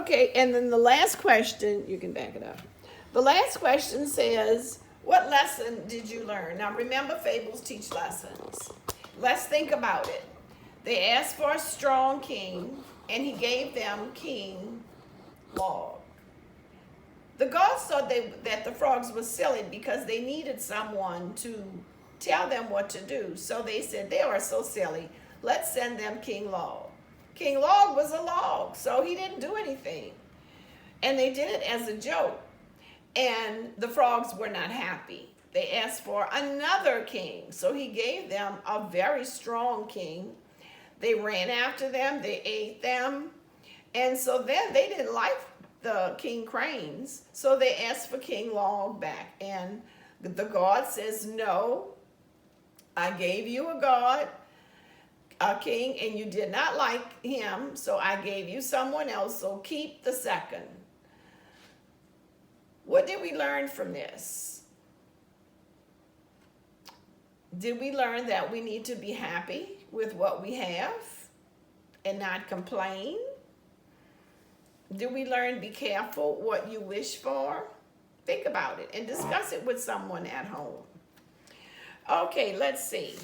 Okay, and then the last question, you can back it up. The last question says, what lesson did you learn? Now remember, fables teach lessons. Let's think about it. They asked for a strong king, and he gave them King Log. The gods thought that the frogs were silly because they needed someone to tell them what to do. So they said, they are so silly, let's send them King Log. King Log was a log, so he didn't do anything. And they did it as a joke. And the frogs were not happy. They asked for another king. So he gave them a very strong king. They ran after them, they ate them. And so then they didn't like the king cranes. So they asked for King Log back. And the god says, no, I gave you a king, and you did not like him. So I gave you someone else. So keep the second. What did we learn from this? Did we learn that we need to be happy with what we have and not complain? Did we learn be careful what you wish for? Think about it and discuss it with someone at home. Okay, let's see.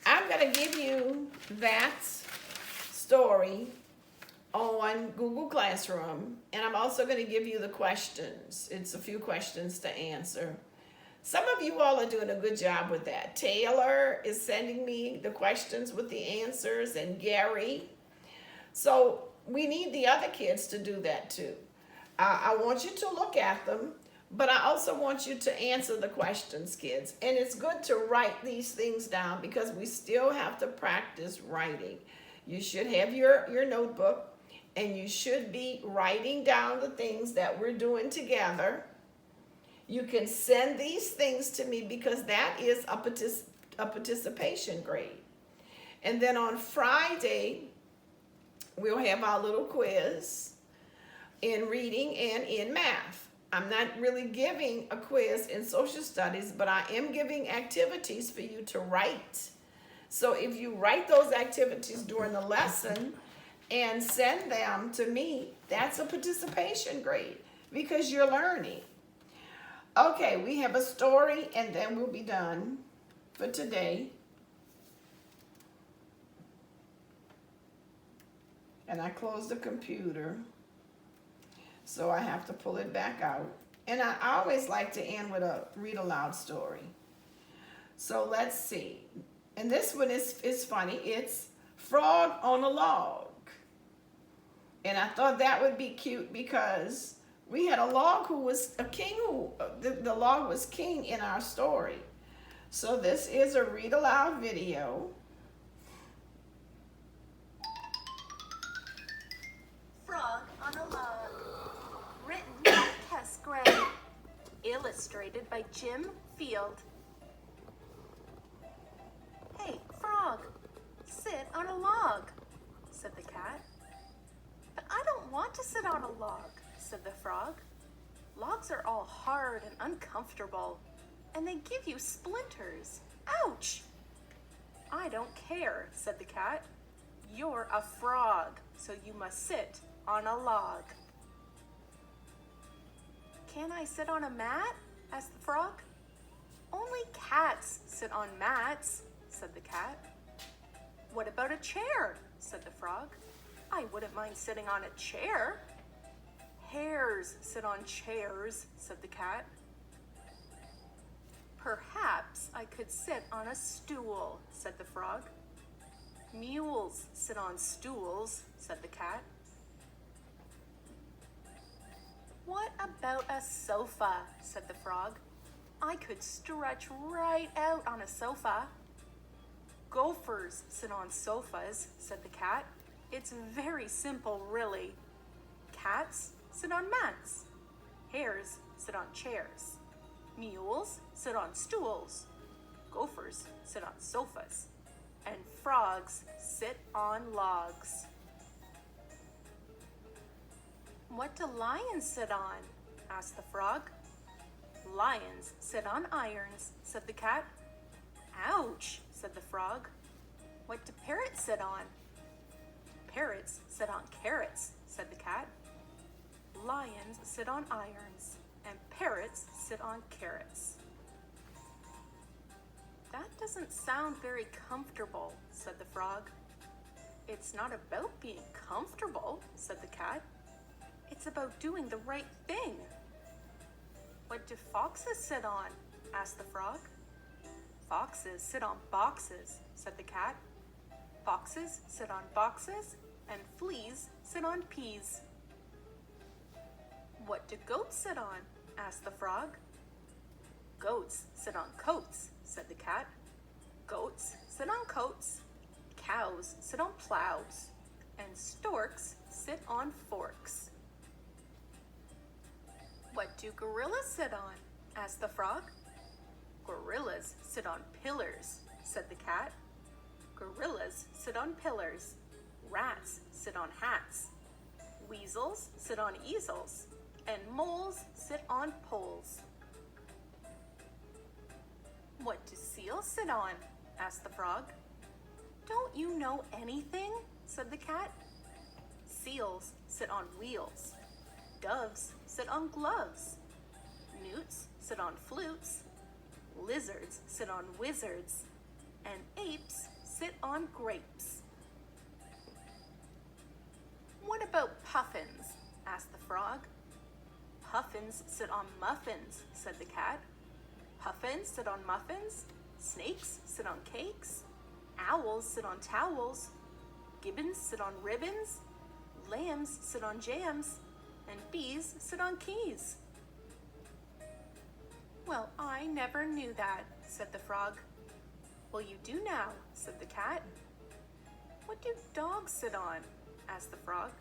I'm going to give you that story on Google Classroom, and I'm also going to give you the questions. It's a few questions to answer. Some of you all are doing a good job with that. Taylor is sending me the questions with the answers, and Gary. So we need the other kids to do that too. I want you to look at them, but I also want you to answer the questions, kids. And it's good to write these things down because we still have to practice writing. You should have your notebook, and you should be writing down the things that we're doing together. You can send these things to me because that is a participation grade. And then on Friday, we'll have our little quiz in reading and in math. I'm not really giving a quiz in social studies, but I am giving activities for you to write. So if you write those activities during the lesson and send them to me, that's a participation grade because you're learning. Okay, we have a story, and then we'll be done for today. And I closed the computer, so I have to pull it back out. And I always like to end with a read aloud story. So let's see. And this one is funny. It's Frog on a Log. And I thought that would be cute because we had a log who was a king. The log was king in our story. So this is a read aloud video. Frog on a Log. Written by Tess Gray. Illustrated by Jim Field. Hey, Frog, sit on a log, said the cat. But I don't want to sit on a log, said the frog. Logs are all hard and uncomfortable, and they give you splinters. Ouch! I don't care, said the cat. You're a frog, so you must sit on a log. Can I sit on a mat? Asked the frog. Only cats sit on mats, said the cat. What about a chair? Said the frog. I wouldn't mind sitting on a chair. Hares sit on chairs, said the cat. Perhaps I could sit on a stool, said the frog. Mules sit on stools, said the cat. What about a sofa, said the frog. I could stretch right out on a sofa. Gophers sit on sofas, said the cat. It's very simple, really. Cats sit on mats. Hares sit on chairs. Mules sit on stools. Gophers sit on sofas. And frogs sit on logs. What do lions sit on? Asked the frog. Lions sit on irons, said the cat. Ouch, said the frog. What do parrots sit on? Parrots sit on carrots, said the cat. sit on irons, and parrots sit on carrots. That doesn't sound very comfortable, said the frog. It's not about being comfortable, said the cat. It's about doing the right thing. What do foxes sit on? Asked the frog. Foxes sit on boxes, said the cat. Foxes sit on boxes, and fleas sit on peas. What do goats sit on? Asked the frog. Goats sit on coats, said the cat. Goats sit on coats. Cows sit on plows. And storks sit on forks. What do gorillas sit on? Asked the frog. Gorillas sit on pillars, said the cat. Gorillas sit on pillars. Rats sit on hats. Weasels sit on easels. And moles sit on poles. What do seals sit on? Asked the frog. Don't you know anything? Said the cat. Seals sit on wheels. Doves sit on gloves. Newts sit on flutes. Lizards sit on wizards. And apes sit on grapes. What about puffins? Asked the frog. Puffins sit on muffins, said the cat. Puffins sit on muffins. Snakes sit on cakes. Owls sit on towels. Gibbons sit on ribbons. Lambs sit on jams. And bees sit on keys. Well, I never knew that, said the frog. Well, you do now, said the cat. What do dogs sit on? Asked the frog.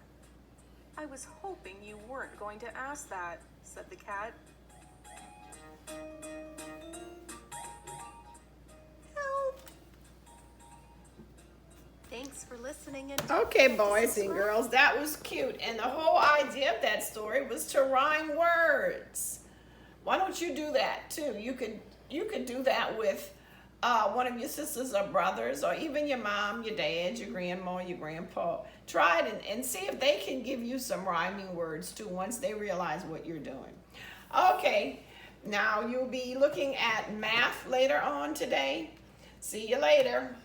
I was hoping you weren't going to ask that, said the cat. Help! Thanks for listening. And Okay, boys and girls, that was cute. And the whole idea of that story was to rhyme words. Why don't you do that too? You could do that with one of your sisters or brothers, or even your mom, your dad, your grandma, your grandpa. Try it and see if they can give you some rhyming words too once they realize what you're doing. Okay, now you'll be looking at math later on today. See you later.